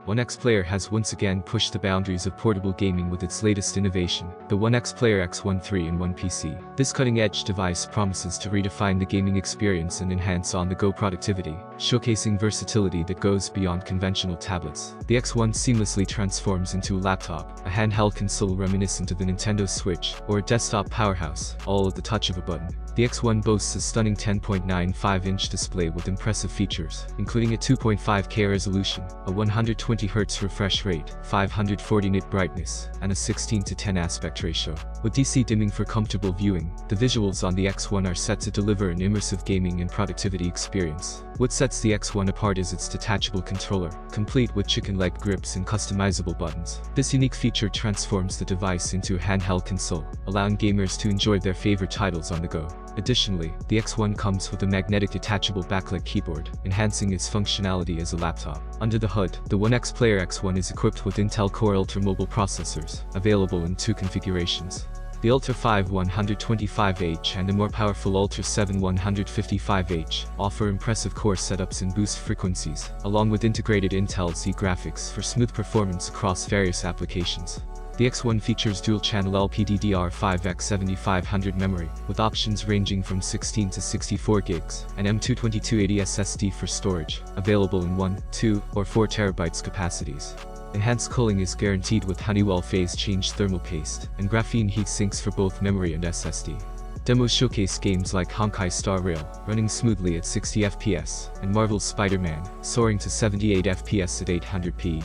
OneXPlayer has once again pushed the boundaries of portable gaming with its latest innovation, the OneXPlayer X1 3-in-1 PC. This cutting-edge device promises to redefine the gaming experience and enhance on-the-go productivity, showcasing versatility that goes beyond conventional tablets. The X1 seamlessly transforms into a laptop, a handheld console reminiscent of the Nintendo Switch, or a desktop powerhouse, all at the touch of a button. The X1 boasts a stunning 10.95-inch display with impressive features, including a 2.5K resolution, a 120Hz refresh rate, 540 nit brightness, and a 16:10 aspect ratio. With DC dimming for comfortable viewing, the visuals on the X1 are set to deliver an immersive gaming and productivity experience. What sets the X1 apart is its detachable controller, complete with chicken-leg grips and customizable buttons. This unique feature transforms the device into a handheld console, allowing gamers to enjoy their favorite titles on the go. Additionally, the X1 comes with a magnetic detachable backlit keyboard, enhancing its functionality as a laptop. Under the hood, the OneXPlayer X1 is equipped with Intel Core Ultra mobile processors, available in two configurations. The Ultra 5 125H and the more powerful Ultra 7 155H offer impressive core setups and boost frequencies, along with integrated Intel Z graphics for smooth performance across various applications. The X1 features dual-channel LPDDR5x 7500 memory, with options ranging from 16 to 64 gigs, and M.2 2280 SSD for storage, available in 1, 2, or 4 terabytes capacities. Enhanced cooling is guaranteed with Honeywell phase change thermal paste, and graphene heat sinks for both memory and SSD. Demos showcase games like Honkai Star Rail, running smoothly at 60 FPS, and Marvel's Spider-Man, soaring to 78 FPS at 800p.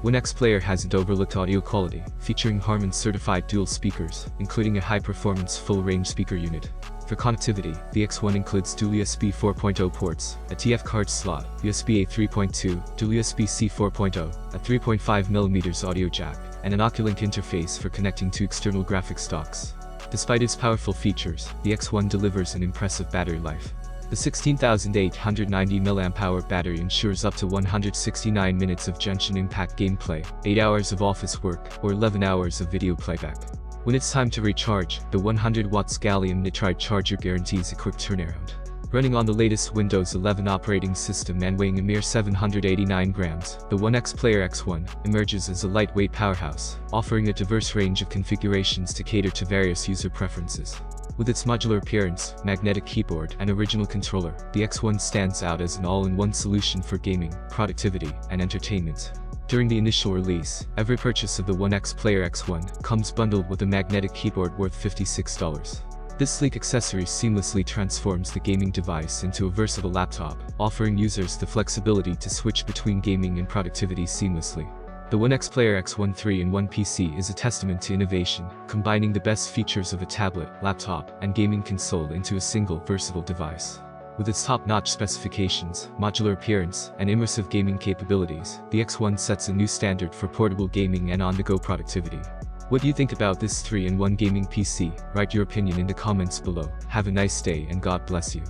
OneXPlayer hasn't overlooked audio quality, featuring Harman-certified dual speakers, including a high-performance full-range speaker unit. For connectivity, the X1 includes dual USB 4.0 ports, a TF card slot, USB A 3.2, dual USB-C 4.0, a 3.5mm audio jack, and an Oculink interface for connecting to external graphics docks. Despite its powerful features, the X1 delivers an impressive battery life. The 16,890 mAh battery ensures up to 169 minutes of Genshin Impact gameplay, 8 hours of office work, or 11 hours of video playback. When it's time to recharge, the 100 watts gallium nitride charger guarantees a quick turnaround. Running on the latest Windows 11 operating system and weighing a mere 789 grams, the OneXPlayer X1 emerges as a lightweight powerhouse, offering a diverse range of configurations to cater to various user preferences. With its modular appearance, magnetic keyboard, and original controller, the X1 stands out as an all-in-one solution for gaming, productivity, and entertainment. During the initial release, every purchase of the OneXPlayer X1 comes bundled with a magnetic keyboard worth $56. This sleek accessory seamlessly transforms the gaming device into a versatile laptop, offering users the flexibility to switch between gaming and productivity seamlessly. The OneXPlayer X1 3-in-1 PC is a testament to innovation, combining the best features of a tablet, laptop, and gaming console into a single versatile device. With its top-notch specifications, modular appearance, and immersive gaming capabilities, the X1 sets a new standard for portable gaming and on-the-go productivity. What do you think about this 3-in-1 gaming PC? Write your opinion in the comments below. Have a nice day and God bless you.